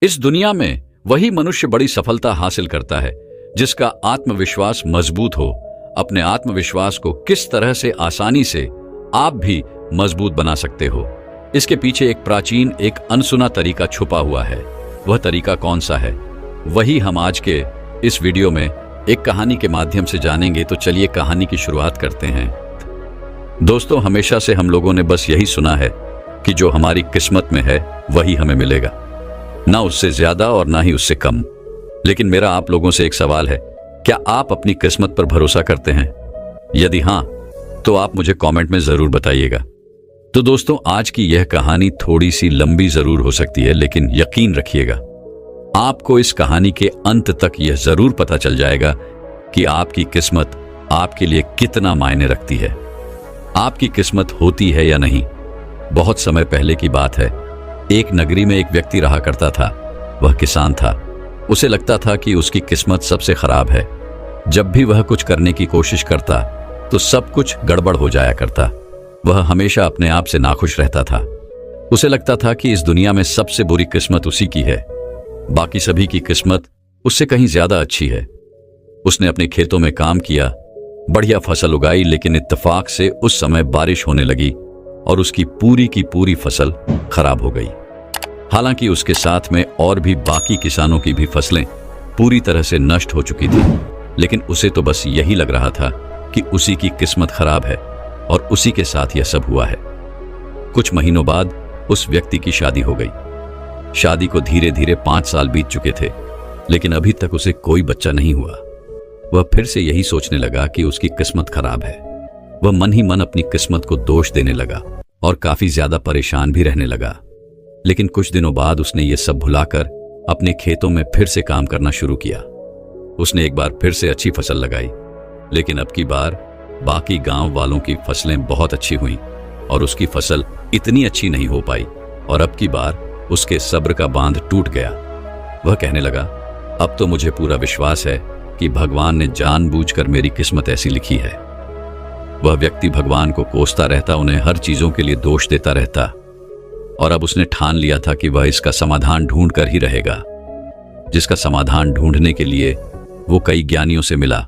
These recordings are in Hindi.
इस दुनिया में वही मनुष्य बड़ी सफलता हासिल करता है जिसका आत्मविश्वास मजबूत हो। अपने आत्मविश्वास को किस तरह से आसानी से आप भी मजबूत बना सकते हो, इसके पीछे एक प्राचीन, एक अनसुना तरीका छुपा हुआ है। वह तरीका कौन सा है, वही हम आज के इस वीडियो में एक कहानी के माध्यम से जानेंगे। तो चलिए कहानी की शुरुआत करते हैं। दोस्तों, हमेशा से हम लोगों ने बस यही सुना है कि जो हमारी किस्मत में है वही हमें मिलेगा, ना उससे ज्यादा और ना ही उससे कम। लेकिन मेरा आप लोगों से एक सवाल है, क्या आप अपनी किस्मत पर भरोसा करते हैं? यदि हां, तो आप मुझे कमेंट में जरूर बताइएगा। तो दोस्तों, आज की यह कहानी थोड़ी सी लंबी जरूर हो सकती है, लेकिन यकीन रखिएगा आपको इस कहानी के अंत तक यह जरूर पता चल जाएगा कि आपकी किस्मत आपके लिए कितना मायने रखती है। आपकी किस्मत होती है या नहीं। बहुत समय पहले की बात है। एक नगरी में एक व्यक्ति रहा करता था। वह किसान था। उसे लगता था कि उसकी किस्मत सबसे खराब है। जब भी वह कुछ करने की कोशिश करता तो सब कुछ गड़बड़ हो जाया करता। वह हमेशा अपने आप से नाखुश रहता था। उसे लगता था कि इस दुनिया में सबसे बुरी किस्मत उसी की है। बाकी सभी की किस्मत उससे कहीं ज्यादा अच्छी है। उसने अपने खेतों में काम किया, बढ़िया फसल उगाई, लेकिन इत्तेफाक से उस समय बारिश होने लगी और उसकी पूरी की पूरी फसल खराब हो गई। हालांकि उसके साथ में और भी बाकी किसानों की भी फसलें पूरी तरह से नष्ट हो चुकी थी, लेकिन उसे तो बस यही लग रहा था कि उसी की किस्मत खराब है और उसी के साथ यह सब हुआ है। कुछ महीनों बाद उस व्यक्ति की शादी हो गई। शादी को धीरे धीरे 5 साल बीत चुके थे, लेकिन अभी तक उसे कोई बच्चा नहीं हुआ। वह फिर से यही सोचने लगा कि उसकी किस्मत खराब है। वह मन ही मन अपनी किस्मत को दोष देने लगा और काफी ज्यादा परेशान भी रहने लगा। लेकिन कुछ दिनों बाद उसने ये सब भुलाकर अपने खेतों में फिर से काम करना शुरू किया। उसने एक बार फिर से अच्छी फसल लगाई, लेकिन अब की बार बाकी गांव वालों की फसलें बहुत अच्छी हुईं और उसकी फसल इतनी अच्छी नहीं हो पाई। और अब की बार उसके सब्र का बांध टूट गया। वह कहने लगा, अब तो मुझे पूरा विश्वास है कि भगवान ने जानबूझकर मेरी किस्मत ऐसी लिखी है। वह व्यक्ति भगवान को कोसता रहता, उन्हें हर चीजों के लिए दोष देता रहता, और अब उसने ठान लिया था कि वह इसका समाधान ढूंढ कर ही रहेगा। जिसका समाधान ढूंढने के लिए वो कई ज्ञानियों से मिला,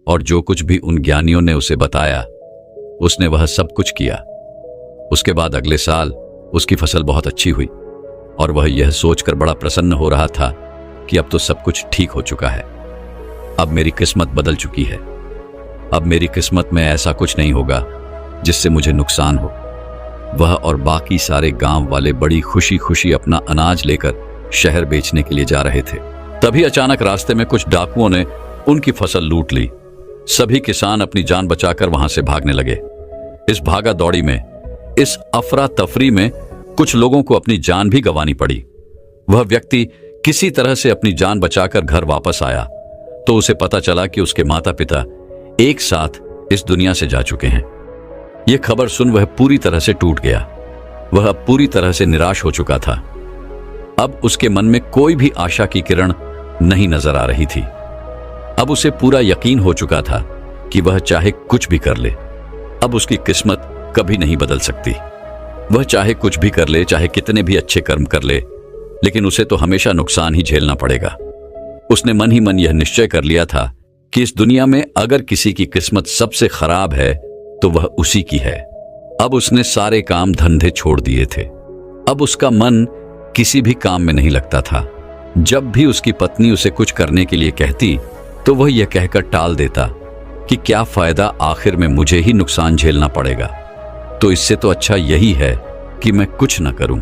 और जो कुछ भी उन ज्ञानियों ने उसे बताया उसने वह सब कुछ किया। उसके बाद अगले साल उसकी फसल बहुत अच्छी हुई और वह यह सोचकर बड़ा प्रसन्न हो रहा था कि अब तो सब कुछ ठीक हो चुका है। अब मेरी किस्मत बदल चुकी है। अब मेरी किस्मत में ऐसा कुछ नहीं होगा जिससे मुझे नुकसान हो। वह और बाकी सारे गांव वाले बड़ी खुशी खुशी अपना अनाज लेकर शहर बेचने के लिए जा रहे थे। तभी अचानक रास्ते में कुछ डाकुओं ने उनकी फसल लूट ली। सभी किसान अपनी जान बचाकर वहां से भागने लगे। इस भागा दौड़ी में, इस अफरा तफरी में कुछ लोगों को अपनी जान भी गंवानी पड़ी। वह व्यक्ति किसी तरह से अपनी जान बचाकर घर वापस आया तो उसे पता चला कि उसके माता पिता एक साथ इस दुनिया से जा चुके हैं। यह खबर सुन वह पूरी तरह से टूट गया। वह अब पूरी तरह से निराश हो चुका था। अब उसके मन में कोई भी आशा की किरण नहीं नजर आ रही थी। अब उसे पूरा यकीन हो चुका था कि वह चाहे कुछ भी कर ले, अब उसकी किस्मत कभी नहीं बदल सकती। वह चाहे कुछ भी कर ले, चाहे कितने भी अच्छे कर्म कर ले, लेकिन उसे तो हमेशा नुकसान ही झेलना पड़ेगा। उसने मन ही मन यह निश्चय कर लिया था कि इस दुनिया में अगर किसी की किस्मत सबसे खराब है तो वह उसी की है। अब उसने सारे काम धंधे छोड़ दिए थे। अब उसका मन किसी भी काम में नहीं लगता था। जब भी उसकी पत्नी उसे कुछ करने के लिए कहती तो वह यह कहकर टाल देता कि क्या फायदा, आखिर में मुझे ही नुकसान झेलना पड़ेगा, तो इससे तो अच्छा यही है कि मैं कुछ न करूं।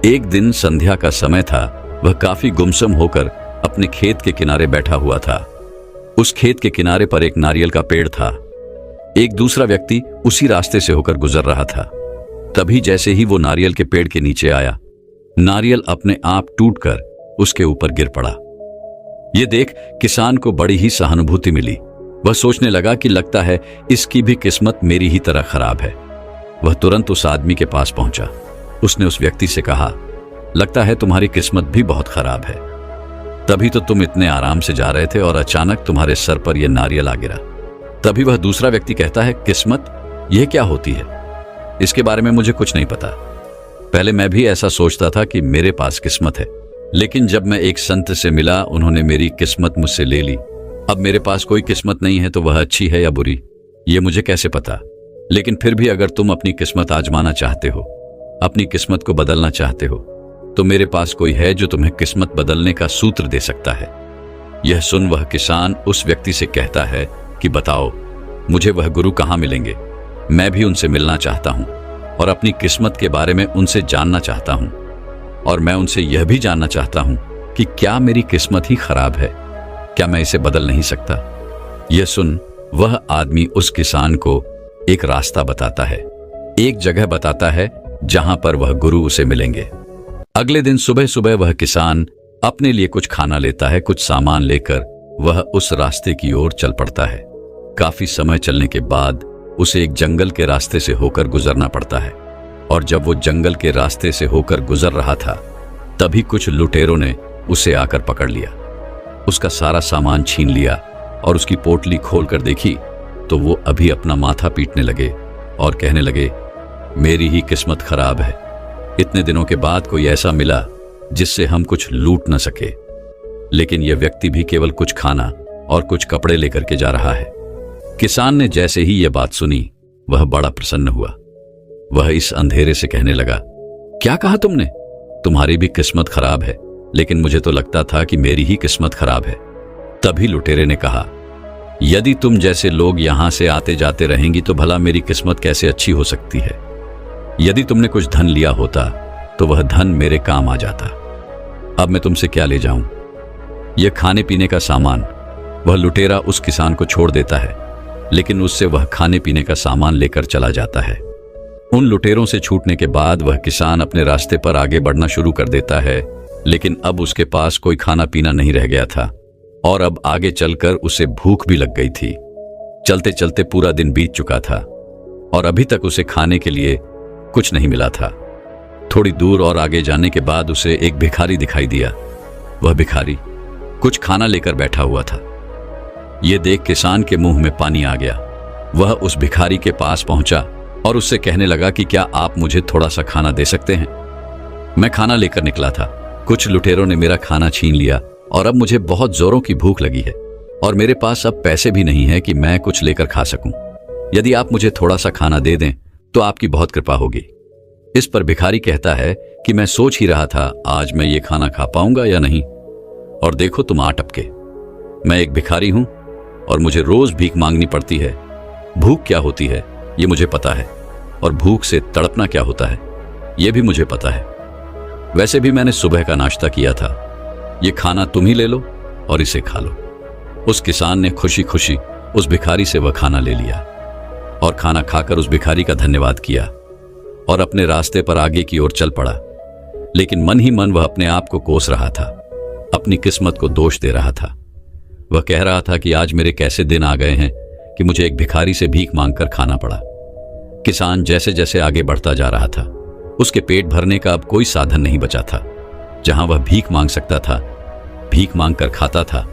एक दिन संध्या का समय था। वह काफी गुमसुम होकर अपने खेत के किनारे बैठा हुआ था। उस खेत के किनारे पर एक नारियल का पेड़ था। एक दूसरा व्यक्ति उसी रास्ते से होकर गुजर रहा था। तभी जैसे ही वो नारियल के पेड़ के नीचे आया, नारियल अपने आप टूटकर उसके ऊपर गिर पड़ा। यह देख किसान को बड़ी ही सहानुभूति मिली। वह सोचने लगा कि लगता है इसकी भी किस्मत मेरी ही तरह खराब है। वह तुरंत उस आदमी के पास पहुंचा। उसने उस व्यक्ति से कहा, लगता है तुम्हारी किस्मत भी बहुत खराब है। तभी तो तुम इतने आराम से जा रहे थे और अचानक तुम्हारे सर पर यह नारियल आ गिरा। तभी वह दूसरा व्यक्ति कहता है, किस्मत यह क्या होती है? इसके बारे में मुझे कुछ नहीं पता। पहले मैं भी ऐसा सोचता था कि मेरे पास किस्मत है, लेकिन जब मैं एक संत से मिला, उन्होंने मेरी किस्मत मुझसे ले ली। अब मेरे पास कोई किस्मत नहीं है तो वह अच्छी है या बुरी, ये मुझे कैसे पता। लेकिन फिर भी अगर तुम अपनी किस्मत आजमाना चाहते हो, अपनी किस्मत को बदलना चाहते हो, तो मेरे पास कोई है जो तुम्हें किस्मत बदलने का सूत्र दे सकता है। यह सुन वह किसान उस व्यक्ति से कहता है कि बताओ, मुझे वह गुरु कहाँ मिलेंगे? मैं भी उनसे मिलना चाहता हूँ और अपनी किस्मत के बारे में उनसे जानना चाहता हूँ। और मैं उनसे यह भी जानना चाहता हूँ कि क्या मेरी किस्मत ही खराब है, क्या मैं इसे बदल नहीं सकता? यह सुन वह आदमी उस किसान को एक रास्ता बताता है, एक जगह बताता है जहां पर वह गुरु उसे मिलेंगे। अगले दिन सुबह सुबह वह किसान अपने लिए कुछ खाना लेता है, कुछ सामान लेकर वह उस रास्ते की ओर चल पड़ता है। काफी समय चलने के बाद उसे एक जंगल के रास्ते से होकर गुजरना पड़ता है। और जब वो जंगल के रास्ते से होकर गुजर रहा था, तभी कुछ लुटेरों ने उसे आकर पकड़ लिया, उसका सारा सामान छीन लिया और उसकी पोटली खोलकर देखी तो वो अभी अपना माथा पीटने लगे और कहने लगे, मेरी ही किस्मत खराब है। इतने दिनों के बाद कोई ऐसा मिला जिससे हम कुछ लूट न सके, लेकिन यह व्यक्ति भी केवल कुछ खाना और कुछ कपड़े लेकर के जा रहा है। किसान ने जैसे ही यह बात सुनी, वह बड़ा प्रसन्न हुआ। वह इस अंधेरे से कहने लगा, क्या कहा तुमने? तुम्हारी भी किस्मत खराब है, लेकिन मुझे तो लगता था कि मेरी ही किस्मत खराब है। तभी लुटेरे ने कहा, यदि तुम जैसे लोग यहां से आते जाते रहेंगी तो भला मेरी किस्मत कैसे अच्छी हो सकती है? यदि तुमने कुछ धन लिया होता तो वह धन मेरे काम आ जाता। अब मैं तुमसे क्या ले जाऊं? यह खाने पीने का सामान। वह लुटेरा उस किसान को छोड़ देता है, लेकिन उससे वह खाने पीने का सामान लेकर चला जाता है। उन लुटेरों से छूटने के बाद वह किसान अपने रास्ते पर आगे बढ़ना शुरू कर देता है, लेकिन अब उसके पास कोई खाना पीना नहीं रह गया था और अब आगे चलकर उसे भूख भी लग गई थी। चलते चलते पूरा दिन बीत चुका था और अभी तक उसे खाने के लिए कुछ नहीं मिला था। थोड़ी दूर और आगे जाने के बाद उसे एक भिखारी दिखाई दिया। वह भिखारी कुछ खाना लेकर बैठा हुआ था। यह देख किसान के मुंह में पानी आ गया। वह उस भिखारी के पास पहुंचा और उससे कहने लगा कि क्या आप मुझे थोड़ा सा खाना दे सकते हैं? मैं खाना लेकर निकला था, कुछ लुटेरों ने मेरा खाना छीन लिया और अब मुझे बहुत जोरों की भूख लगी है और मेरे पास अब पैसे भी नहीं है कि मैं कुछ लेकर खा सकूं। यदि आप मुझे थोड़ा सा खाना दे दें तो आपकी बहुत कृपा होगी। इस पर भिखारी कहता है कि मैं सोच ही रहा था आज मैं ये खाना खा पाऊंगा या नहीं, और देखो तुम आ टपके। मैं एक भिखारी हूं और मुझे रोज भीख मांगनी पड़ती है। भूख क्या होती है ये मुझे पता है, और भूख से तड़पना क्या होता है ये भी मुझे पता है। वैसे भी मैंने सुबह का नाश्ता किया था, ये खाना तुम ही ले लो और इसे खा लो। उस किसान ने खुशी खुशी उस भिखारी से वह खाना ले लिया और खाना खाकर उस भिखारी का धन्यवाद किया और अपने रास्ते पर आगे की ओर चल पड़ा। लेकिन मन ही मन वह अपने आप को कोस रहा था, अपनी किस्मत को दोष दे रहा था। वह कह रहा था कि आज मेरे कैसे दिन आ गए हैं कि मुझे एक भिखारी से भीख मांगकर खाना पड़ा। किसान जैसे जैसे आगे बढ़ता जा रहा था, उसके पेट भरने का अब कोई साधन नहीं बचा था। जहां वह भीख मांग सकता था, भीख मांग कर खाता था,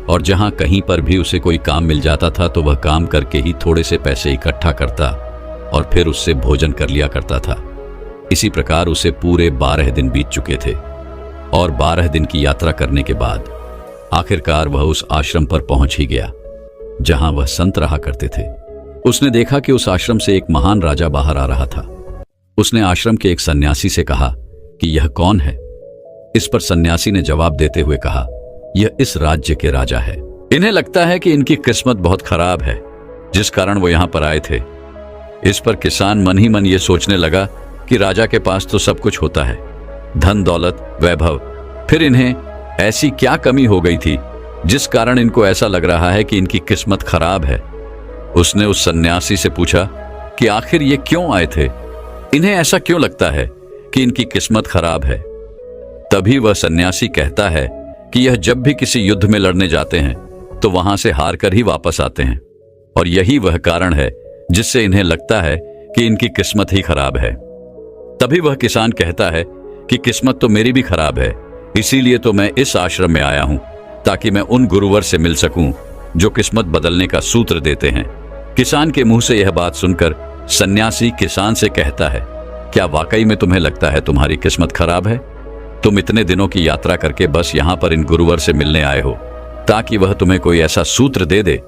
और जहां कहीं पर भी उसे कोई काम मिल जाता था तो वह काम करके ही थोड़े से पैसे इकट्ठा करता और फिर उससे भोजन कर लिया करता था। इसी प्रकार उसे पूरे 12 दिन बीत चुके थे और 12 दिन की यात्रा करने के बाद आखिरकार वह उस आश्रम पर पहुंच ही गया जहां वह संत रहा करते थे। उसने देखा कि उस आश्रम से एक महान राजा बाहर आ रहा था। उसने आश्रम के एक सन्यासी से कहा कि यह कौन है? इस पर सन्यासी ने जवाब देते हुए कहा, यह इस राज्य के राजा है। इन्हें लगता है कि इनकी किस्मत बहुत खराब है, जिस कारण वो यहां पर आए थे। इस पर किसान मन ही मन ये सोचने लगा कि राजा के पास तो सब कुछ होता है, धन दौलत वैभव, फिर इन्हें ऐसी क्या कमी हो गई थी जिस कारण इनको ऐसा लग रहा है कि इनकी किस्मत खराब है। उसने उस सन्यासी से पूछा कि आखिर ये क्यों आए थे, इन्हें ऐसा क्यों लगता है कि इनकी किस्मत खराब है। तभी वह सन्यासी कहता है कि यह जब भी किसी युद्ध में लड़ने जाते हैं तो वहां से हार कर ही वापस आते हैं, और यही वह कारण है जिससे इन्हें लगता है कि इनकी किस्मत ही खराब है। तभी वह किसान कहता है कि किस्मत तो मेरी भी खराब है, इसीलिए तो मैं इस आश्रम में आया हूं ताकि मैं उन गुरुवर से मिल सकूं जो किस्मत बदलने का सूत्र देते हैं। किसान के मुंह से यह बात सुनकर सन्यासी किसान से कहता है, क्या वाकई में तुम्हें लगता है तुम्हारी किस्मत खराब है? तुम इतने दिनों की यात्रा करके बस यहां पर इन गुरुवर से मिलने आए हो ताकि वह तुम्हें कोई ऐसा सूत्र दे दे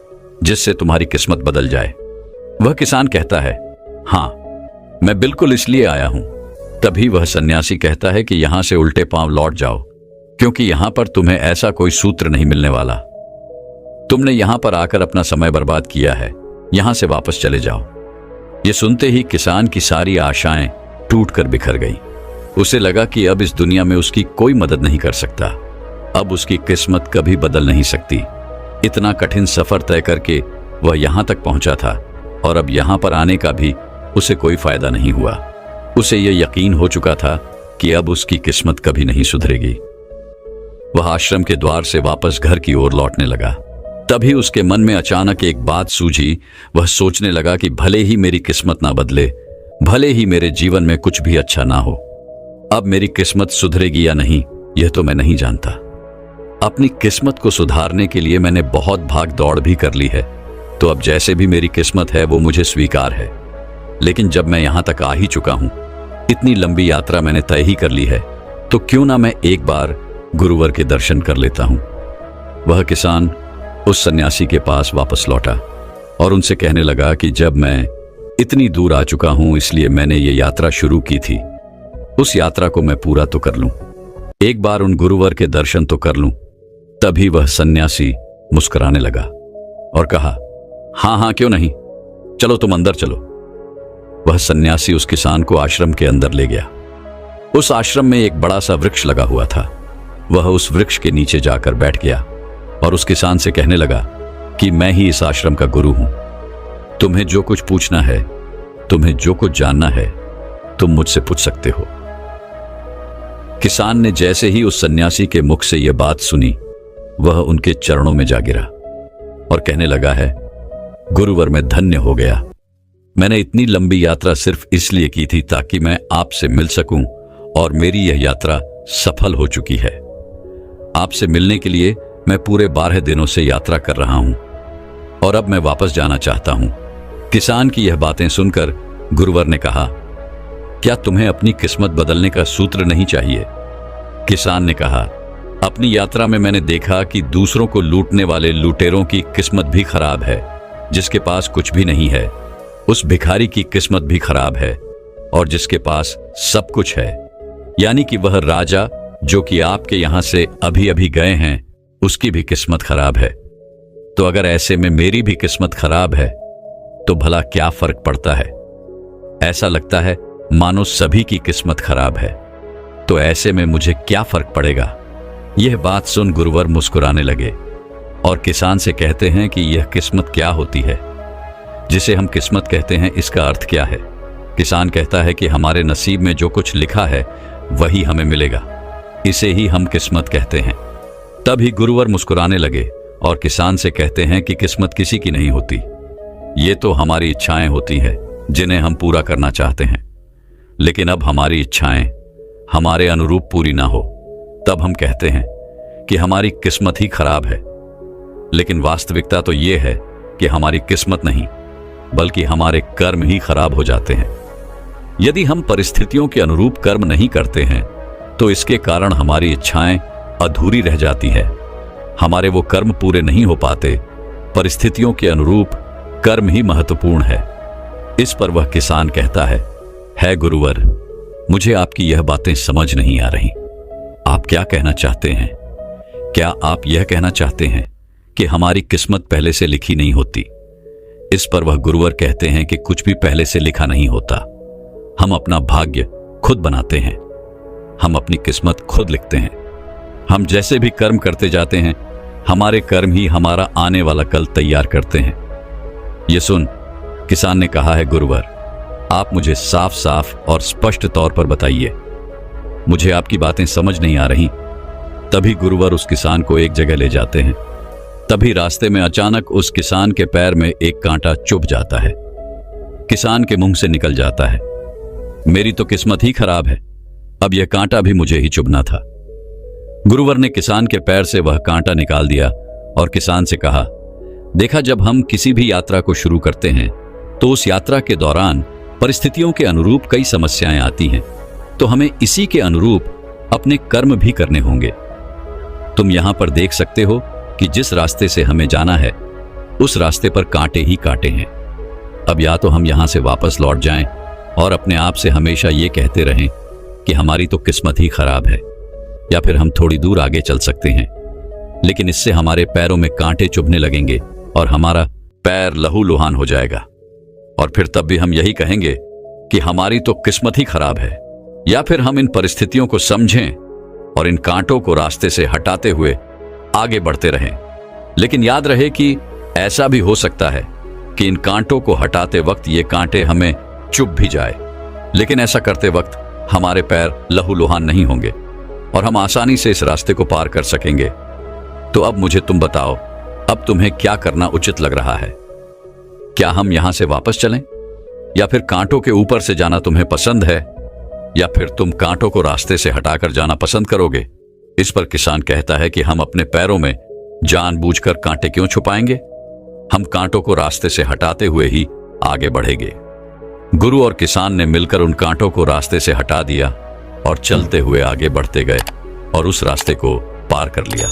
जिससे तुम्हारी किस्मत बदल जाए। वह किसान कहता है, हाँ, मैं बिल्कुल इसलिए आया हूं। तभी वह सन्यासी कहता है कि यहां से उल्टे पांव लौट जाओ, क्योंकि यहां पर तुम्हें ऐसा कोई सूत्र नहीं मिलने वाला। तुमने यहां पर आकर अपना समय बर्बाद किया है, यहां से वापस चले जाओ। ये सुनते ही किसान की सारी आशाएं टूटकर बिखर गई। उसे लगा कि अब इस दुनिया में उसकी कोई मदद नहीं कर सकता, अब उसकी किस्मत कभी बदल नहीं सकती। इतना कठिन सफर तय करके वह यहां तक पहुंचा था और अब यहां पर आने का भी उसे कोई फायदा नहीं हुआ। उसे यह यकीन हो चुका था कि अब उसकी किस्मत कभी नहीं सुधरेगी। वह आश्रम के द्वार से वापस घर की ओर लौटने लगा। तभी उसके मन में अचानक एक बात सूझी। वह सोचने लगा कि भले ही मेरी किस्मत ना बदले, भले ही मेरे जीवन में कुछ भी अच्छा ना हो, अब मेरी किस्मत सुधरेगी या नहीं यह तो मैं नहीं जानता। अपनी किस्मत को सुधारने के लिए मैंने बहुत भाग दौड़ भी कर ली है, तो अब जैसे भी मेरी किस्मत है वो मुझे स्वीकार है। लेकिन जब मैं यहां तक आ ही चुका हूं, इतनी लंबी यात्रा मैंने तय ही कर ली है, तो क्यों ना मैं एक बार गुरुवर के दर्शन कर लेता हूं। वह किसान उस सन्यासी के पास वापस लौटा और उनसे कहने लगा कि जब मैं इतनी दूर आ चुका हूं इसलिए मैंने ये यात्रा शुरू की थी, उस यात्रा को मैं पूरा तो कर लूं, एक बार उन गुरुवर के दर्शन तो कर लूं। तभी वह सन्यासी मुस्कुराने लगा और कहा, हाँ हाँ क्यों नहीं, चलो तुम अंदर चलो। वह सन्यासी उस किसान को आश्रम के अंदर ले गया। उस आश्रम में एक बड़ा सा वृक्ष लगा हुआ था। वह उस वृक्ष के नीचे जाकर बैठ गया और उस किसान से कहने लगा कि मैं ही इस आश्रम का गुरु हूं। तुम्हें जो कुछ पूछना है, तुम्हें जो कुछ जानना है, तुम मुझसे पूछ सकते हो। किसान ने जैसे ही उस सन्यासी के मुख से यह बात सुनी, वह उनके चरणों में जा गिरा और कहने लगा है, गुरुवर मैं धन्य हो गया। मैंने इतनी लंबी यात्रा सिर्फ इसलिए की थी ताकि मैं आपसे मिल सकूं और मेरी यह यात्रा सफल हो चुकी है। आपसे मिलने के लिए मैं पूरे 12 दिनों से यात्रा कर रहा हूं और अब मैं वापस जाना चाहता हूं। किसान की यह बातें सुनकर गुरुवर ने कहा, क्या तुम्हें अपनी किस्मत बदलने का सूत्र नहीं चाहिए? किसान ने कहा, अपनी यात्रा में मैंने देखा कि दूसरों को लूटने वाले लुटेरों की किस्मत भी खराब है। जिसके पास कुछ भी नहीं है, उस भिखारी की किस्मत भी खराब है, और जिसके पास सब कुछ है, यानी कि वह राजा जो कि आपके यहां से अभी अभी गए हैं, उसकी भी किस्मत खराब है। तो अगर ऐसे में मेरी भी किस्मत खराब है तो भला क्या फर्क पड़ता है? ऐसा लगता है मानो सभी की किस्मत खराब है, तो ऐसे में मुझे क्या फर्क पड़ेगा? यह बात सुन गुरुवर मुस्कुराने लगे और किसान से कहते हैं कि यह किस्मत क्या होती है? जिसे हम किस्मत कहते हैं, इसका अर्थ क्या है? किसान कहता है कि हमारे नसीब में जो कुछ लिखा है वही हमें मिलेगा, इसे ही हम किस्मत कहते हैं। तभी गुरुवर मुस्कुराने लगे और किसान से कहते हैं कि किस्मत किसी की नहीं होती, ये तो हमारी इच्छाएं होती हैं जिन्हें हम पूरा करना चाहते हैं। लेकिन अब हमारी इच्छाएं हमारे अनुरूप पूरी ना हो, तब हम कहते हैं कि हमारी किस्मत ही खराब है। लेकिन वास्तविकता तो यह है कि हमारी किस्मत नहीं, बल्कि हमारे कर्म ही खराब हो जाते हैं। यदि हम परिस्थितियों के अनुरूप कर्म नहीं करते हैं तो इसके कारण हमारी इच्छाएं अधूरी रह जाती है, हमारे वो कर्म पूरे नहीं हो पाते। परिस्थितियों के अनुरूप कर्म ही महत्वपूर्ण है। इस पर वह किसान कहता है गुरुवर, मुझे आपकी यह बातें समझ नहीं आ रही। आप क्या कहना चाहते हैं? क्या आप यह कहना चाहते हैं कि हमारी किस्मत पहले से लिखी नहीं होती? इस पर वह गुरुवर कहते हैं कि कुछ भी पहले से लिखा नहीं होता। हम अपना भाग्य खुद बनाते हैं, हम अपनी किस्मत खुद लिखते हैं। हम जैसे भी कर्म करते जाते हैं, हमारे कर्म ही हमारा आने वाला कल तैयार करते हैं। यह सुन किसान ने कहा है, गुरुवर आप मुझे साफ साफ और स्पष्ट तौर पर बताइए, मुझे आपकी बातें समझ नहीं आ रही। तभी गुरुवर उस किसान को एक जगह ले जाते हैं। तभी रास्ते में अचानक उस किसान के पैर में एक कांटा चुभ जाता है। किसान के मुंह से निकल जाता है, मेरी तो किस्मत ही खराब है, अब यह कांटा भी मुझे ही चुभना था। गुरुवर ने किसान के पैर से वह कांटा निकाल दिया और किसान से कहा, देखा, जब हम किसी भी यात्रा को शुरू करते हैं तो उस यात्रा के दौरान परिस्थितियों के अनुरूप कई समस्याएं आती हैं, तो हमें इसी के अनुरूप अपने कर्म भी करने होंगे। तुम यहां पर देख सकते हो कि जिस रास्ते से हमें जाना है उस रास्ते पर कांटे ही कांटे हैं। अब या तो हम यहां से वापस लौट जाएं और अपने आप से हमेशा ये कहते रहें कि हमारी तो किस्मत ही खराब है, या फिर हम थोड़ी दूर आगे चल सकते हैं, लेकिन इससे हमारे पैरों में कांटे चुभने लगेंगे और हमारा पैर लहूलुहान हो जाएगा, और फिर तब भी हम यही कहेंगे कि हमारी तो किस्मत ही खराब है। या फिर हम इन परिस्थितियों को समझें और इन कांटों को रास्ते से हटाते हुए आगे बढ़ते रहें। लेकिन याद रहे कि ऐसा भी हो सकता है कि इन कांटों को हटाते वक्त ये कांटे हमें चुभ भी जाए, लेकिन ऐसा करते वक्त हमारे पैर लहूलुहान नहीं होंगे और हम आसानी से इस रास्ते को पार कर सकेंगे। तो अब मुझे तुम बताओ, अब तुम्हें क्या करना उचित लग रहा है? क्या हम यहां से वापस चलें, या फिर कांटों के ऊपर से जाना तुम्हें पसंद है, या फिर तुम कांटों को रास्ते से हटाकर जाना पसंद करोगे? इस पर किसान कहता है कि हम अपने पैरों में जानबूझकर कांटे क्यों छुपाएंगे? हम कांटों को रास्ते से हटाते हुए ही आगे बढ़ेंगे। गुरु और किसान ने मिलकर उन कांटों को रास्ते से हटा दिया और चलते हुए आगे बढ़ते गए और उस रास्ते को पार कर लिया।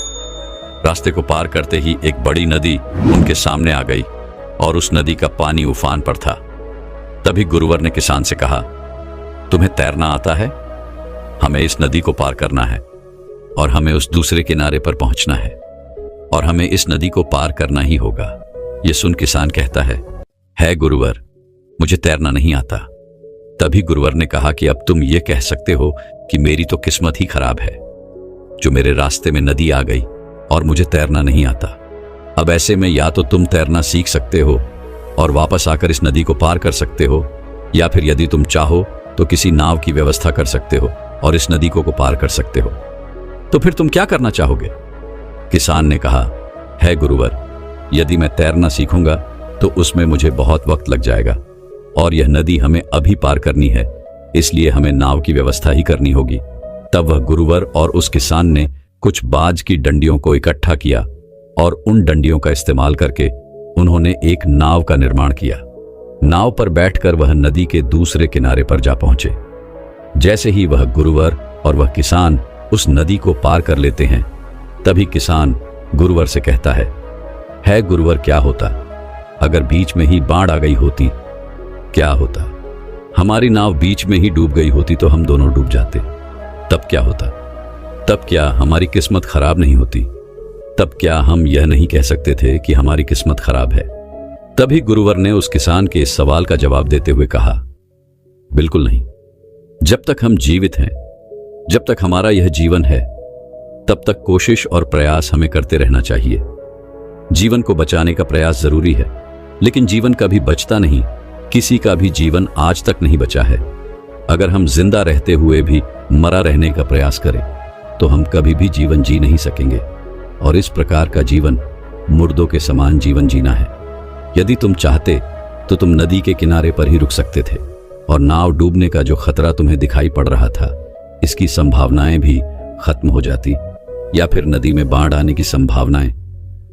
रास्ते को पार करते ही एक बड़ी नदी उनके सामने आ गई और उस नदी का पानी उफान पर था। तभी गुरुवर ने किसान से कहा, तुम्हें तैरना आता है? हमें इस नदी को पार करना है और हमें उस दूसरे किनारे पर पहुंचना है और हमें इस नदी को पार करना ही होगा। यह सुन किसान कहता है गुरुवर, मुझे तैरना नहीं आता। तभी गुरुवर ने कहा कि अब तुम ये कह सकते हो कि मेरी तो किस्मत ही खराब है, जो मेरे रास्ते में नदी आ गई और मुझे तैरना नहीं आता। अब ऐसे में या तो तुम तैरना सीख सकते हो और वापस आकर इस नदी को पार कर सकते हो, या फिर यदि तुम चाहो तो किसी नाव की व्यवस्था कर सकते हो और इस नदी को पार कर सकते हो। तो फिर तुम क्या करना चाहोगे? किसान ने कहा, है गुरुवर, यदि मैं तैरना सीखूंगा तो उसमें मुझे बहुत वक्त लग जाएगा और यह नदी हमें अभी पार करनी है, इसलिए हमें नाव की व्यवस्था ही करनी होगी। तब वह गुरुवर और उस किसान ने कुछ बाज की डंडियों को इकट्ठा किया और उन डंडियों का इस्तेमाल करके उन्होंने एक नाव का निर्माण किया। नाव पर बैठकर वह नदी के दूसरे किनारे पर जा पहुंचे। जैसे ही वह गुरुवर और वह किसान उस नदी को पार कर लेते हैं, तभी किसान गुरुवर से कहता है गुरुवर, क्या होता अगर बीच में ही बाढ़ आ गई होती? क्या होता हमारी नाव बीच में ही डूब गई होती तो हम दोनों डूब जाते? तब क्या होता? तब क्या हमारी किस्मत खराब नहीं होती? तब क्या हम यह नहीं कह सकते थे कि हमारी किस्मत खराब है? तभी गुरुवर ने उस किसान के इस सवाल का जवाब देते हुए कहा, बिल्कुल नहीं। जब तक हम जीवित हैं, जब तक हमारा यह जीवन है, तब तक कोशिश और प्रयास हमें करते रहना चाहिए। जीवन को बचाने का प्रयास जरूरी है, लेकिन जीवन कभी बचता नहीं। किसी का भी जीवन आज तक नहीं बचा है। अगर हम जिंदा रहते हुए भी मरा रहने का प्रयास करें तो हम कभी भी जीवन जी नहीं सकेंगे, और इस प्रकार का जीवन मुर्दों के समान जीवन जीना है। यदि तुम चाहते तो तुम नदी के किनारे पर ही रुक सकते थे और नाव डूबने का जो खतरा तुम्हें दिखाई पड़ रहा था, इसकी संभावनाएं भी खत्म हो जाती, या फिर नदी में बाढ़ आने की संभावनाएं,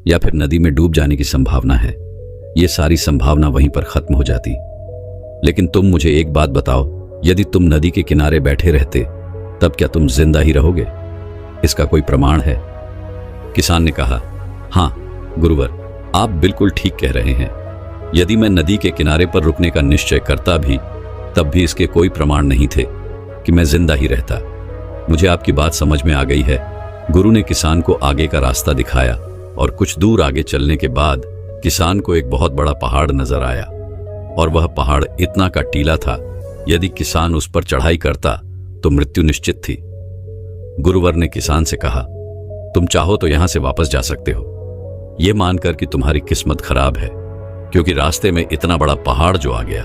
या फिर नदी में डूब जाने की संभावना है, ये सारी संभावना वहीं पर खत्म हो जाती। लेकिन तुम मुझे एक बात बताओ, यदि तुम नदी के किनारे बैठे रहते तब क्या तुम जिंदा ही रहोगे? इसका कोई प्रमाण है? किसान ने कहा, हाँ गुरुवर, आप बिल्कुल ठीक कह रहे हैं। यदि मैं नदी के किनारे पर रुकने का निश्चय करता भी, तब भी इसके कोई प्रमाण नहीं थे कि मैं जिंदा ही रहता। मुझे आपकी बात समझ में आ गई है। गुरु ने किसान को आगे का रास्ता दिखाया और कुछ दूर आगे चलने के बाद किसान को एक बहुत बड़ा पहाड़ नजर आया, और वह पहाड़ इतना का टीला था, यदि किसान उस पर चढ़ाई करता तो मृत्यु निश्चित थी। गुरुवर ने किसान से कहा, तुम चाहो तो यहां से वापस जा सकते हो, यह मानकर कि तुम्हारी किस्मत खराब है, क्योंकि रास्ते में इतना बड़ा पहाड़ जो आ गया।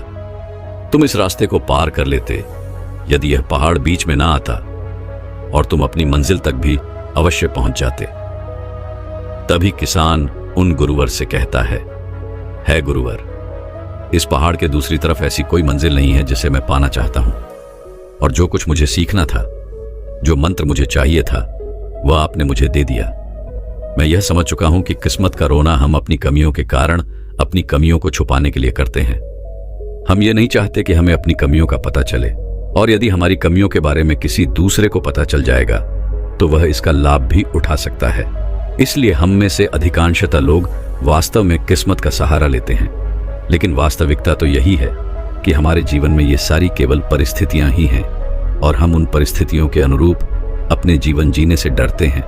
तुम इस रास्ते को पार कर लेते यदि यह पहाड़ बीच में ना आता, और तुम अपनी मंजिल तक भी अवश्य पहुंच जाते। तभी किसान उन गुरुवर से कहता है गुरुवर, इस पहाड़ के दूसरी तरफ ऐसी कोई मंजिल नहीं है जिसे मैं पाना चाहता हूं, और जो कुछ मुझे सीखना था, जो मंत्र मुझे चाहिए था, वह आपने मुझे दे दिया। मैं यह समझ चुका हूं कि किस्मत का रोना हम अपनी कमियों के कारण अपनी कमियों को छुपाने के लिए करते हैं। हम ये नहीं चाहते कि हमें अपनी कमियों का पता चले, और यदि हमारी कमियों के बारे में किसी दूसरे को पता चल जाएगा तो वह इसका लाभ भी उठा सकता है। इसलिए हम में से अधिकांशतः लोग वास्तव में किस्मत का सहारा लेते हैं, लेकिन वास्तविकता तो यही है कि हमारे जीवन में ये सारी केवल परिस्थितियां ही हैं और हम उन परिस्थितियों के अनुरूप अपने जीवन जीने से डरते हैं।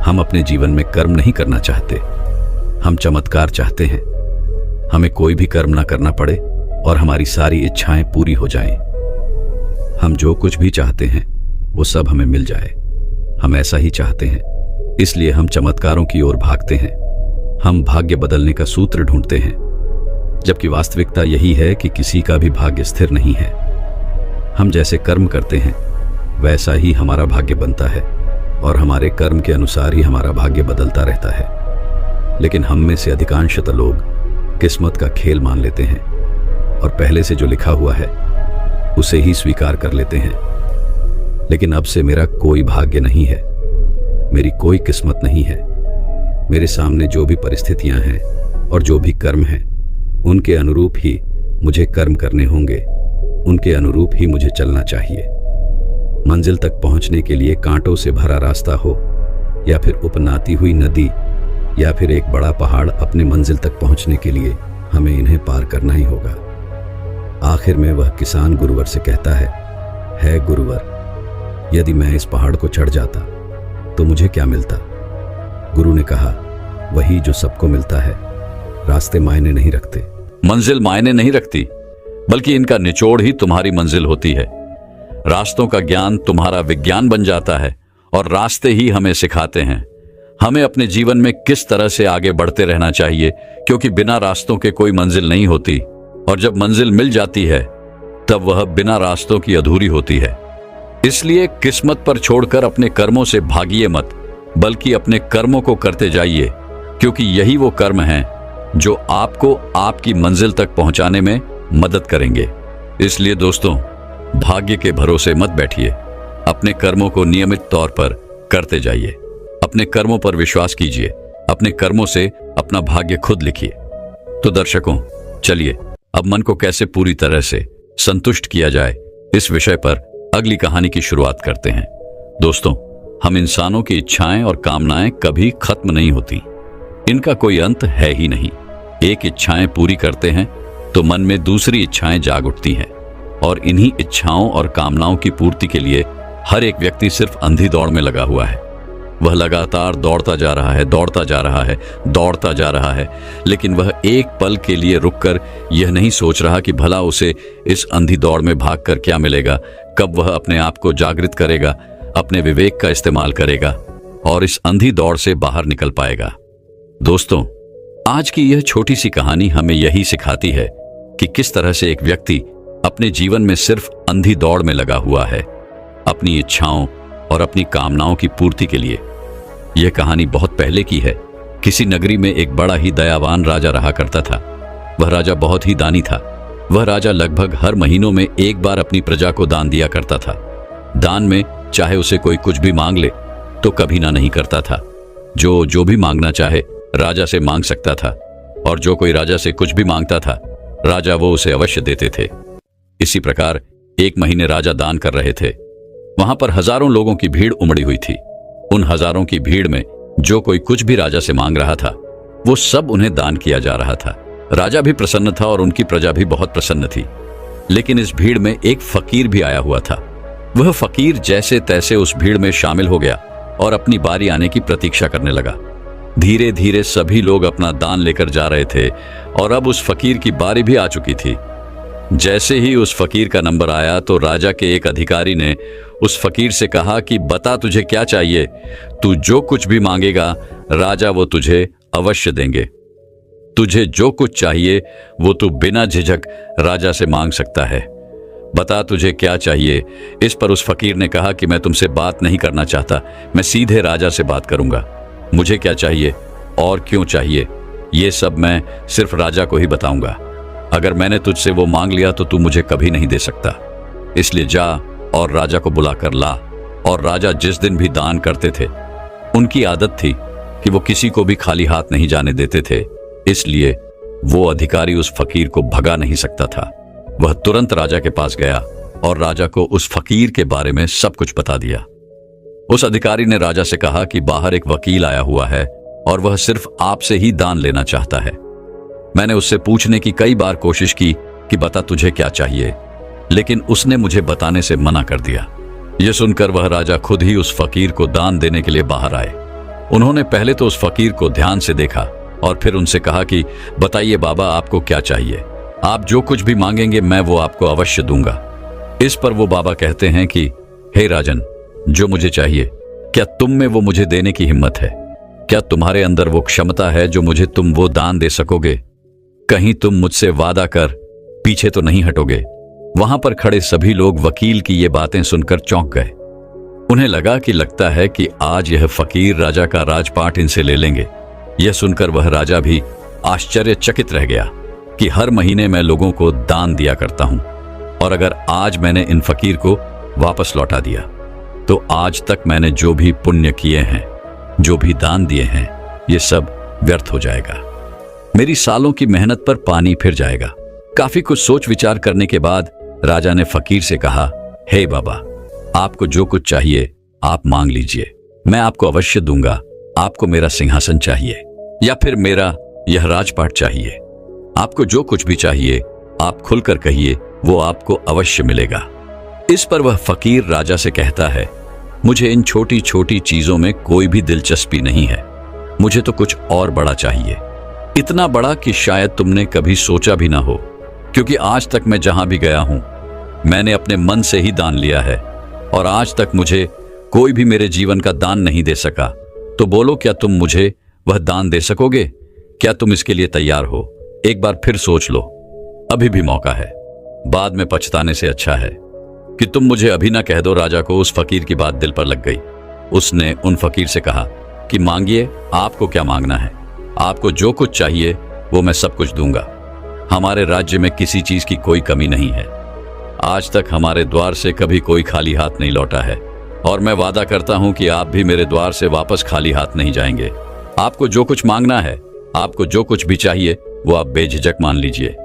हम अपने जीवन में कर्म नहीं करना चाहते, हम चमत्कार चाहते हैं। हमें कोई भी कर्म ना करना पड़े और हमारी सारी इच्छाएं पूरी हो जाएं। हम जो कुछ भी चाहते हैं वो सब हमें मिल जाए। हम ऐसा ही चाहते हैं, इसलिए हम चमत्कारों की ओर भागते हैं। हम भाग्य बदलने का सूत्र ढूंढते हैं, जबकि वास्तविकता यही है कि किसी का भी भाग्य स्थिर नहीं है। हम जैसे कर्म करते हैं वैसा ही हमारा भाग्य बनता है और हमारे कर्म के अनुसार ही हमारा भाग्य बदलता रहता है। लेकिन हम में से अधिकांशतः लोग किस्मत का खेल मान लेते हैं और पहले से जो लिखा हुआ है उसे ही स्वीकार कर लेते हैं। लेकिन अब से मेरा कोई भाग्य नहीं है, मेरी कोई किस्मत नहीं है। मेरे सामने जो भी परिस्थितियां हैं और जो भी कर्म हैं उनके अनुरूप ही मुझे कर्म करने होंगे, उनके अनुरूप ही मुझे चलना चाहिए। मंजिल तक पहुंचने के लिए कांटों से भरा रास्ता हो या फिर उपनाती हुई नदी या फिर एक बड़ा पहाड़, अपने मंजिल तक पहुंचने के लिए हमें इन्हें पार करना ही होगा। आखिर में वह किसान गुरुवर से कहता है गुरुवर, यदि मैं इस पहाड़ को चढ़ जाता तो मुझे क्या मिलता? गुरु ने कहा, वही जो सबको मिलता है। रास्ते मायने नहीं रखते, मंजिल मायने नहीं रखती, बल्कि इनका निचोड़ ही तुम्हारी मंजिल होती है। रास्तों का ज्ञान तुम्हारा विज्ञान बन जाता है और रास्ते ही हमें सिखाते हैं हमें अपने जीवन में किस तरह से आगे बढ़ते रहना चाहिए, क्योंकि बिना रास्तों के कोई मंजिल नहीं होती और जब मंजिल मिल जाती है तब वह बिना रास्तों की अधूरी होती है। इसलिए किस्मत पर छोड़कर अपने कर्मों से भागिए मत, बल्कि अपने कर्मों को करते जाइए, क्योंकि यही वो कर्म हैं जो आपको आपकी मंजिल तक पहुंचाने में मदद करेंगे। इसलिए दोस्तों, भाग्य के भरोसे मत बैठिए, अपने कर्मों को नियमित तौर पर करते जाइए। अपने कर्मों पर विश्वास कीजिए, अपने कर्मों से अपना भाग्य खुद लिखिए। तो दर्शकों, चलिए अब मन को कैसे पूरी तरह से संतुष्ट किया जाए, इस विषय पर अगली कहानी की शुरुआत करते हैं। दोस्तों, हम इंसानों की इच्छाएं और कामनाएं कभी खत्म नहीं होती, इनका कोई अंत है ही नहीं। एक इच्छाएं पूरी करते हैं तो मन में दूसरी इच्छाएं जाग उठती हैं और इन्हीं इच्छाओं और कामनाओं की पूर्ति के लिए हर एक व्यक्ति सिर्फ अंधी दौड़ में लगा हुआ है। वह लगातार दौड़ता जा रहा है, दौड़ता जा रहा है, दौड़ता जा रहा है, लेकिन वह एक पल के लिए रुककर यह नहीं सोच रहा कि भला उसे इस अंधी दौड़ में भागकर क्या मिलेगा, कब वह अपने आप को जागृत करेगा, अपने विवेक का इस्तेमाल करेगा और इस अंधी दौड़ से बाहर निकल पाएगा। दोस्तों, आज की यह छोटी सी कहानी हमें यही सिखाती है कि किस तरह से एक व्यक्ति अपने जीवन में सिर्फ अंधी दौड़ में लगा हुआ है, अपनी इच्छाओं और अपनी कामनाओं की पूर्ति के लिए। यह कहानी बहुत पहले की है। किसी नगरी में एक बड़ा ही दयावान राजा रहा करता था। वह राजा बहुत ही दानी था। वह राजा लगभग हर महीनों में एक बार अपनी प्रजा को दान दिया करता था। दान में चाहे उसे कोई कुछ भी मांग ले तो कभी ना नहीं करता था। जो भी मांगना चाहे राजा से मांग सकता था और जो कोई राजा से कुछ भी मांगता था राजा वो उसे अवश्य देते थे। इसी प्रकार एक महीने राजा दान कर रहे थे। वहां पर हजारों लोगों की भीड़ उमड़ी हुई थी। उन हजारों की भीड़ में जो कोई कुछ भी राजा से मांग रहा था वो सब उन्हें दान किया जा रहा था। राजा भी प्रसन्न था और उनकी प्रजा भी बहुत प्रसन्न थी। लेकिन इस भीड़ में एक फकीर भी आया हुआ था। वह फकीर जैसे तैसे उस भीड़ में शामिल हो गया और अपनी बारी आने की प्रतीक्षा करने लगा। धीरे धीरे सभी लोग अपना दान लेकर जा रहे थे और अब उस फकीर की बारी भी आ चुकी थी। जैसे ही उस फकीर का नंबर आया तो राजा के एक अधिकारी ने उस फकीर से कहा कि बता तुझे क्या चाहिए, तू जो कुछ भी मांगेगा राजा वो तुझे अवश्य देंगे। तुझे जो कुछ चाहिए वो तू बिना झिझक राजा से मांग सकता है। बता तुझे क्या चाहिए। इस पर उस फकीर ने कहा कि मैं तुमसे बात नहीं करना चाहता, मैं सीधे राजा से बात करूंगा। मुझे क्या चाहिए और क्यों चाहिए ये सब मैं सिर्फ राजा को ही बताऊंगा। अगर मैंने तुझसे वो मांग लिया तो तू मुझे कभी नहीं दे सकता। इसलिए जा और राजा को बुलाकर ला। और राजा जिस दिन भी दान करते थे उनकी आदत थी कि वो किसी को भी खाली हाथ नहीं जाने देते थे। इसलिए वो अधिकारी उस फकीर को भगा नहीं सकता था। वह तुरंत राजा के पास गया और राजा को उस फकीर के बारे में सब कुछ बता दिया। उस अधिकारी ने राजा से कहा कि बाहर एक वकील आया हुआ है और वह सिर्फ आपसे ही दान लेना चाहता है। मैंने उससे पूछने की कई बार कोशिश की कि बता तुझे क्या चाहिए, लेकिन उसने मुझे बताने से मना कर दिया। यह सुनकर वह राजा खुद ही उस फकीर को दान देने के लिए बाहर आए। उन्होंने पहले तो उस फकीर को ध्यान से देखा और फिर उनसे कहा कि बताइए बाबा, आपको क्या चाहिए? आप जो कुछ भी मांगेंगे मैं वो आपको अवश्य दूंगा। इस पर वो बाबा कहते हैं कि हे राजन, जो मुझे चाहिए, क्या तुम में वो मुझे देने की हिम्मत है? क्या तुम्हारे अंदर वो क्षमता है जो मुझे तुम वो दान दे सकोगे? कहीं तुम मुझसे वादा कर पीछे तो नहीं हटोगे? वहां पर खड़े सभी लोग वकील की ये बातें सुनकर चौंक गए। उन्हें लगा कि लगता है कि आज यह फकीर राजा का राजपाट इनसे ले लेंगे। यह सुनकर वह राजा भी आश्चर्यचकित रह गया कि हर महीने मैं लोगों को दान दिया करता हूं, और अगर आज मैंने इन फकीर को वापस लौटा दिया तो आज तक मैंने जो भी पुण्य किए हैं, जो भी दान दिए हैं, ये सब व्यर्थ हो जाएगा। मेरी सालों की मेहनत पर पानी फिर जाएगा। काफी कुछ सोच विचार करने के बाद राजा ने फकीर से कहा, हे बाबा, आपको जो कुछ चाहिए आप मांग लीजिए, मैं आपको अवश्य दूंगा। आपको मेरा सिंहासन चाहिए या फिर मेरा यह राजपाट चाहिए? आपको जो कुछ भी चाहिए आप खुलकर कहिए, वो आपको अवश्य मिलेगा। इस पर वह फकीर राजा से कहता है, मुझे इन छोटी छोटी चीजों में कोई भी दिलचस्पी नहीं है, मुझे तो कुछ और बड़ा चाहिए, इतना बड़ा कि शायद तुमने कभी सोचा भी ना हो। क्योंकि आज तक मैं जहां भी गया हूं मैंने अपने मन से ही दान लिया है और आज तक मुझे कोई भी मेरे जीवन का दान नहीं दे सका। तो बोलो, क्या तुम मुझे वह दान दे सकोगे? क्या तुम इसके लिए तैयार हो? एक बार फिर सोच लो, अभी भी मौका है। बाद में पछताने से अच्छा है कि तुम मुझे अभी ना कह दो। राजा को उस फकीर की बात दिल पर लग गई। उसने उन फकीर से कहा कि मांगिए, आपको क्या मांगना है? आपको जो कुछ चाहिए वो मैं सब कुछ दूंगा। हमारे राज्य में किसी चीज की कोई कमी नहीं है। आज तक हमारे द्वार से कभी कोई खाली हाथ नहीं लौटा है और मैं वादा करता हूं कि आप भी मेरे द्वार से वापस खाली हाथ नहीं जाएंगे। आपको जो कुछ मांगना है, आपको जो कुछ भी चाहिए वो आप बेझिझक मान लीजिए।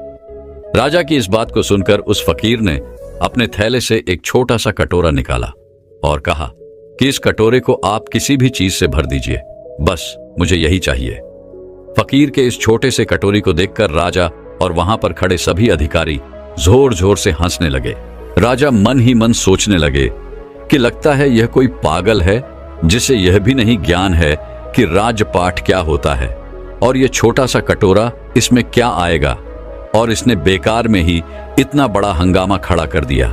राजा की इस बात को सुनकर उस फकीर ने अपने थैले से एक छोटा सा कटोरा निकाला और कहा कि इस कटोरे को आप किसी भी चीज से भर दीजिए, बस मुझे यही चाहिए। फकीर के इस छोटे से कटोरी को देखकर राजा और वहां पर खड़े सभी अधिकारी जोर जोर से हंसने लगे। राजा मन ही मन सोचने लगे कि लगता है यह कोई पागल है जिसे यह भी नहीं ज्ञान है कि राजपाट क्या होता है, और यह छोटा सा कटोरा इसमें क्या आएगा, और इसने बेकार में ही इतना बड़ा हंगामा खड़ा कर दिया।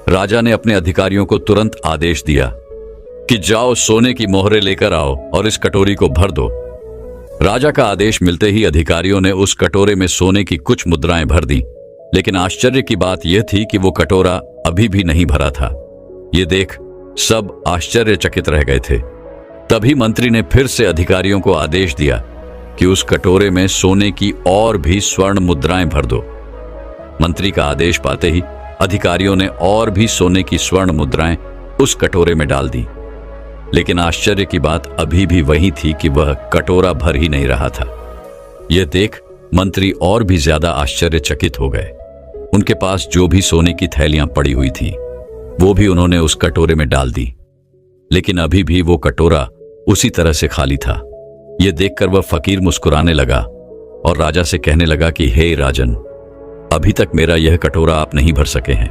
राजा ने अपने अधिकारियों को तुरंत आदेश दिया कि जाओ सोने की मोहरें लेकर आओ और इस कटोरी को भर दो। राजा का आदेश मिलते ही अधिकारियों ने उस कटोरे में सोने की कुछ मुद्राएं भर दी, लेकिन आश्चर्य की बात यह थी कि वो कटोरा अभी भी नहीं भरा था। ये देख सब आश्चर्यचकित रह गए थे। तभी मंत्री ने फिर से अधिकारियों को आदेश दिया कि उस कटोरे में सोने की और भी स्वर्ण मुद्राएं भर दो। मंत्री का आदेश पाते ही अधिकारियों ने और भी सोने की स्वर्ण मुद्राएं उस कटोरे में डाल दी, लेकिन आश्चर्य की बात अभी भी वही थी कि वह कटोरा भर ही नहीं रहा था। यह देख मंत्री और भी ज्यादा आश्चर्यचकित हो गए। उनके पास जो भी सोने की थैलियां पड़ी हुई थी वो भी उन्होंने उस कटोरे में डाल दी, लेकिन अभी भी वो कटोरा उसी तरह से खाली था। यह देखकर वह फकीर मुस्कुराने लगा और राजा से कहने लगा कि हे राजन, अभी तक मेरा यह कटोरा आप नहीं भर सके हैं,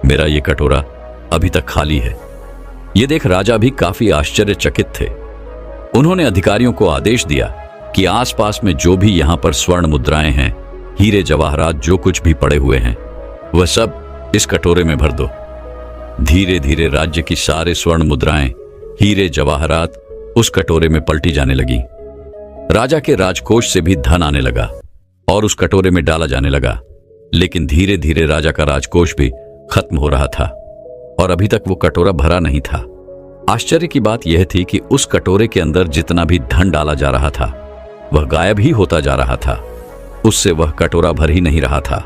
मेरा यह कटोरा अभी तक खाली है। यह देख राजा भी काफी आश्चर्यचकित थे। उन्होंने अधिकारियों को आदेश दिया कि आसपास में जो भी यहां पर स्वर्ण मुद्राएं हैं, हीरे जवाहरात जो कुछ भी पड़े हुए हैं, वह सब इस कटोरे में भर दो। धीरे धीरे राज्य की सारे स्वर्ण मुद्राएं, हीरे जवाहरात उस कटोरे में पलटी जाने लगी। राजा के राजकोष से भी धन आने लगा और उस कटोरे में डाला जाने लगा, लेकिन धीरे धीरे राजा का राजकोष भी खत्म हो रहा था और अभी तक वो कटोरा भरा नहीं था। आश्चर्य की बात यह थी कि उस कटोरे के अंदर जितना भी धन डाला जा रहा था वह गायब ही होता जा रहा था, उससे वह कटोरा भर ही नहीं रहा था।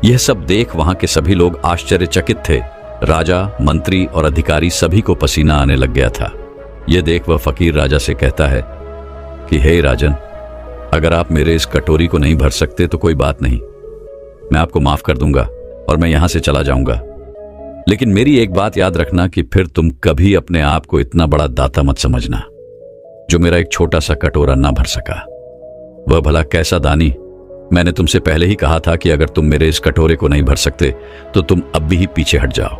यह सब देख वहां के सभी लोग आश्चर्यचकित थे। राजा, मंत्री और अधिकारी सभी को पसीना आने लग गया था। यह देख वह फकीर राजा से कहता है कि हे राजन, अगर आप मेरे इस कटोरी को नहीं भर सकते तो कोई बात नहीं, मैं आपको माफ कर दूंगा और मैं यहां से चला जाऊंगा। लेकिन मेरी एक बात याद रखना कि फिर तुम कभी अपने आप को इतना बड़ा दाता मत समझना जो मेरा एक छोटा सा कटोरा ना भर सका। वह भला कैसा दानी। मैंने तुमसे पहले ही कहा था कि अगर तुम मेरे इस कटोरे को नहीं भर सकते तो तुम अब भी पीछे हट जाओ,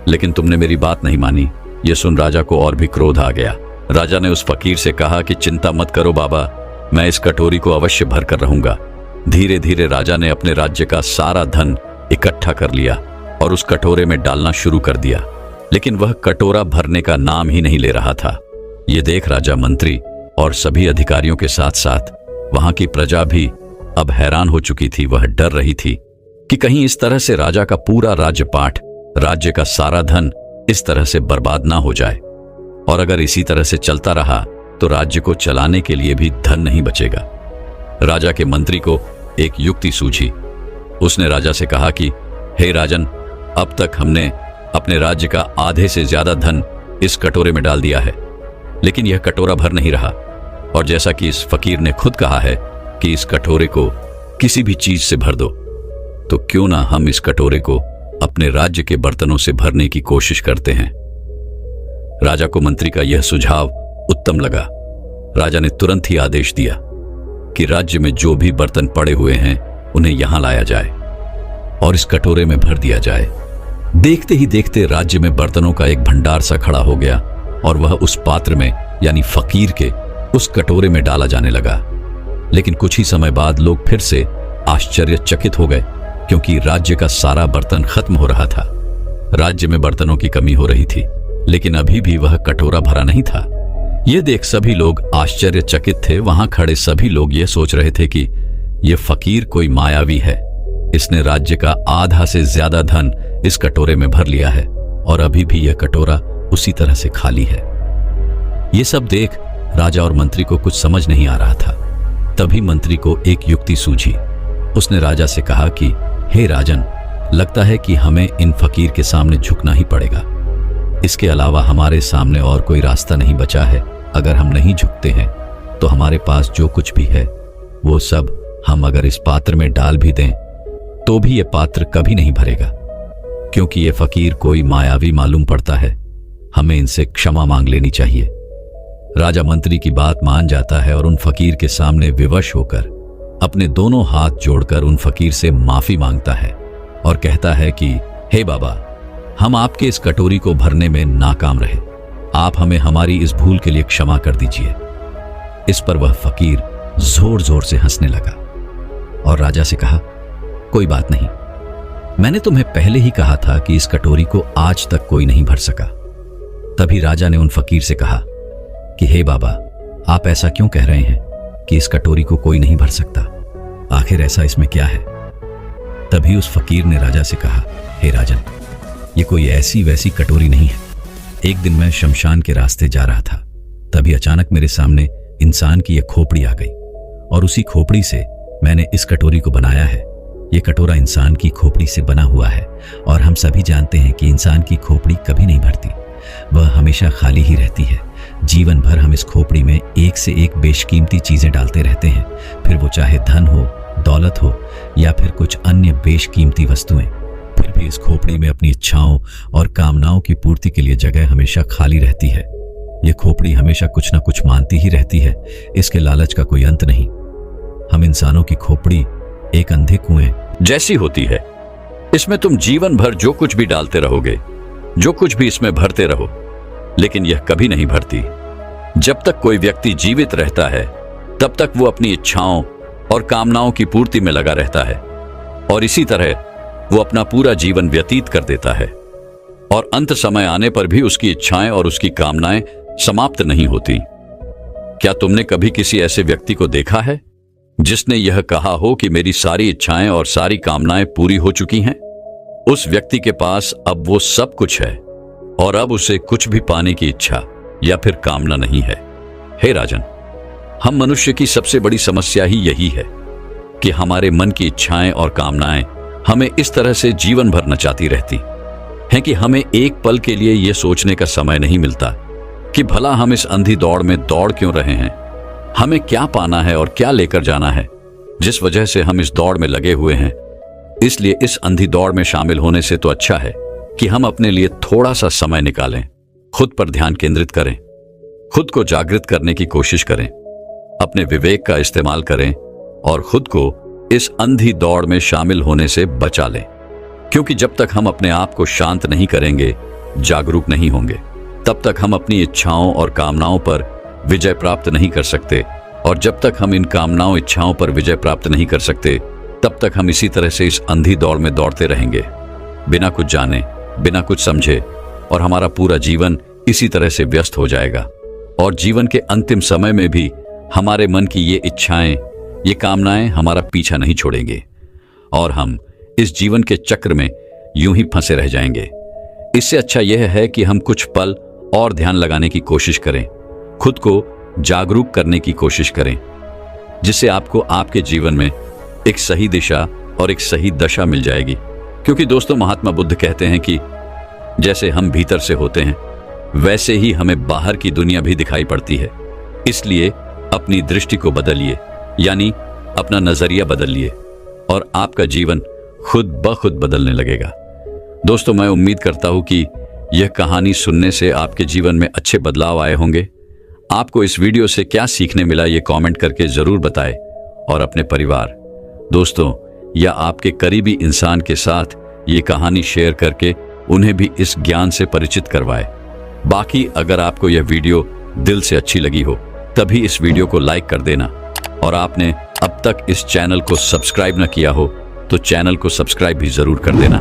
लेकिन तुमने मेरी बात नहीं मानी। यह सुन राजा को और भी क्रोध आ गया। राजा ने उस फकीर से कहा कि चिंता मत करो बाबा, मैं इस कटोरी को अवश्य भर कर रहूंगा। धीरे धीरे राजा ने अपने राज्य का सारा धन इकट्ठा कर लिया और उस कटोरे में डालना शुरू कर दिया, लेकिन वह कटोरा भरने का नाम ही नहीं ले रहा था। ये देख राजा, मंत्री और सभी अधिकारियों के साथ साथ वहां की प्रजा भी अब हैरान हो चुकी थी। वह डर रही थी कि कहीं इस तरह से राजा का पूरा राज्यपाठ, राज्य का सारा धन इस तरह से बर्बाद ना हो जाए, और अगर इसी तरह से चलता रहा तो राज्य को चलाने के लिए भी धन नहीं बचेगा। राजा के मंत्री को एक युक्ति सूझी। उसने राजा से कहा कि हे राजन, अब तक हमने अपने राज्य का आधे से ज्यादा धन इस कटोरे में डाल दिया है, लेकिन यह कटोरा भर नहीं रहा। और जैसा कि इस फकीर ने खुद कहा है कि इस कटोरे को किसी भी चीज से भर दो, तो क्यों ना हम इस कटोरे को अपने राज्य के बर्तनों से भरने की कोशिश करते हैं। राजा को मंत्री का यह सुझाव उत्तम लगा। राजा ने तुरंत ही आदेश दिया कि राज्य में जो भी बर्तन पड़े हुए हैं उन्हें यहां लाया जाए और इस कटोरे में भर दिया जाए। देखते ही देखते राज्य में बर्तनों का एक भंडार सा खड़ा हो गया और वह उस पात्र में, यानी फकीर के उस कटोरे में डाला जाने लगा। लेकिन कुछ ही समय बाद लोग फिर से आश्चर्यचकित हो गए, क्योंकि राज्य का सारा बर्तन खत्म हो रहा था। राज्य में बर्तनों की कमी हो रही थी, लेकिन अभी भी वह कटोरा भरा नहीं था। यह देख सभी लोग आश्चर्यचकित थे। वहां खड़े सभी लोग यह सोच रहे थे कि यह फकीर कोई मायावी है। इसने राज्य का आधा से ज्यादा धन इस कटोरे में भर लिया है और अभी भी यह कटोरा उसी तरह से खाली है। यह सब देख राजा और मंत्री को कुछ समझ नहीं आ रहा था। तभी मंत्री को एक युक्ति सूझी। उसने राजा से कहा कि हे राजन, लगता है कि हमें इन फकीर के सामने झुकना ही पड़ेगा। इसके अलावा हमारे सामने और कोई रास्ता नहीं बचा है। अगर हम नहीं झुकते हैं तो हमारे पास जो कुछ भी है वो सब हम अगर इस पात्र में डाल भी दें तो भी ये पात्र कभी नहीं भरेगा, क्योंकि ये फकीर कोई मायावी मालूम पड़ता है। हमें इनसे क्षमा मांग लेनी चाहिए। राजा मंत्री की बात मान जाता है और उन फकीर के सामने विवश होकर अपने दोनों हाथ जोड़कर उन फकीर से माफी मांगता है और कहता है कि हे बाबा, हम आपके इस कटोरी को भरने में नाकाम रहे। आप हमें हमारी इस भूल के लिए क्षमा कर दीजिए। इस पर वह फकीर जोर जोर से हंसने लगा और राजा से कहा, कोई बात नहीं, मैंने तुम्हें पहले ही कहा था कि इस कटोरी को आज तक कोई नहीं भर सका। तभी राजा ने उन फकीर से कहा कि हे बाबा, आप ऐसा क्यों कह रहे हैं कि इस कटोरी को कोई नहीं भर सकता? आखिर ऐसा इसमें क्या है? तभी उस फकीर ने राजा से कहा, हे राजन, ये कोई ऐसी वैसी कटोरी नहीं है। एक दिन मैं शमशान के रास्ते जा रहा था, तभी अचानक मेरे सामने इंसान की यह खोपड़ी आ गई और उसी खोपड़ी से मैंने इस कटोरी को बनाया है। ये कटोरा इंसान की खोपड़ी से बना हुआ है और हम सभी जानते हैं कि इंसान की खोपड़ी कभी नहीं भरती, वह हमेशा खाली ही रहती है। जीवन भर हम इस खोपड़ी में एक से एक बेशकीमती चीजें डालते रहते हैं, फिर वो चाहे धन हो, दौलत हो या फिर कुछ अन्य बेशकीमती वस्तुएं। फिर भी इस खोपड़ी में अपनी इच्छाओं और कामनाओं की पूर्ति के लिए जगह हमेशा खाली रहती है। यह खोपड़ी हमेशा कुछ न कुछ मानती ही रहती है, इसके लालच का कोई अंत नहीं। हम इंसानों की खोपड़ी एक अंधे कुएं जैसी होती है। इसमें तुम जीवन भर जो कुछ भी डालते रहोगे, जो कुछ भी इसमें भरते रहो, लेकिन यह कभी नहीं भरती। जब तक कोई व्यक्ति जीवित रहता है तब तक वो अपनी इच्छाओं और कामनाओं की पूर्ति में लगा रहता है और इसी तरह वो अपना पूरा जीवन व्यतीत कर देता है और अंत समय आने पर भी उसकी इच्छाएं और उसकी कामनाएं समाप्त नहीं होती। क्या तुमने कभी किसी ऐसे व्यक्ति को देखा है जिसने यह कहा हो कि मेरी सारी इच्छाएं और सारी कामनाएं पूरी हो चुकी हैं? उस व्यक्ति के पास अब वो सब कुछ है और अब उसे कुछ भी पाने की इच्छा या फिर कामना नहीं है। हे राजन, हम मनुष्य की सबसे बड़ी समस्या ही यही है कि हमारे मन की इच्छाएं और कामनाएं हमें इस तरह से जीवन भर नचाती रहती हैं कि हमें एक पल के लिए यह सोचने का समय नहीं मिलता कि भला हम इस अंधी दौड़ में दौड़ क्यों रहे हैं, हमें क्या पाना है और क्या लेकर जाना है, जिस वजह से हम इस दौड़ में लगे हुए हैं। इसलिए इस अंधी दौड़ में शामिल होने से तो अच्छा है कि हम अपने लिए थोड़ा सा समय निकालें, खुद पर ध्यान केंद्रित करें, खुद को जागृत करने की कोशिश करें, अपने विवेक का इस्तेमाल करें और खुद को इस अंधी दौड़ में शामिल होने से बचा लें। क्योंकि जब तक हम अपने आप को शांत नहीं करेंगे, जागरूक नहीं होंगे, तब तक हम अपनी इच्छाओं और कामनाओं पर विजय प्राप्त नहीं कर सकते। और जब तक हम इन कामनाओं इच्छाओं पर विजय प्राप्त नहीं कर सकते, तब तक हम इसी तरह से इस अंधी दौड़ में दौड़ते रहेंगे, बिना कुछ जाने, बिना कुछ समझे, और हमारा पूरा जीवन इसी तरह से व्यस्त हो जाएगा। और जीवन के अंतिम समय में भी हमारे मन की ये इच्छाएं, ये कामनाएं हमारा पीछा नहीं छोड़ेंगे और हम इस जीवन के चक्र में यूं ही फंसे रह जाएंगे। इससे अच्छा यह है कि हम कुछ पल और ध्यान लगाने की कोशिश करें, खुद को जागरूक करने की कोशिश करें, जिससे आपको आपके जीवन में एक सही दिशा और एक सही दशा मिल जाएगी। क्योंकि दोस्तों, महात्मा बुद्ध कहते हैं कि जैसे हम भीतर से होते हैं, वैसे ही हमें बाहर की दुनिया भी दिखाई पड़ती है। इसलिए अपनी दृष्टि को बदलिए, यानी अपना नजरिया बदलिए, और आपका जीवन खुद ब खुद बदलने लगेगा। दोस्तों, मैं उम्मीद करता हूं कि यह कहानी सुनने से आपके जीवन में अच्छे बदलाव आए होंगे। आपको इस वीडियो से क्या सीखने मिला, ये कमेंट करके जरूर बताएं, और अपने परिवार, दोस्तों या आपके करीबी इंसान के साथ ये कहानी शेयर करके उन्हें भी इस ज्ञान से परिचित करवाएं। बाकी अगर आपको यह वीडियो दिल से अच्छी लगी हो, तभी इस वीडियो को लाइक कर देना, और आपने अब तक इस चैनल को सब्सक्राइब न किया हो तो चैनल को सब्सक्राइब भी जरूर कर देना।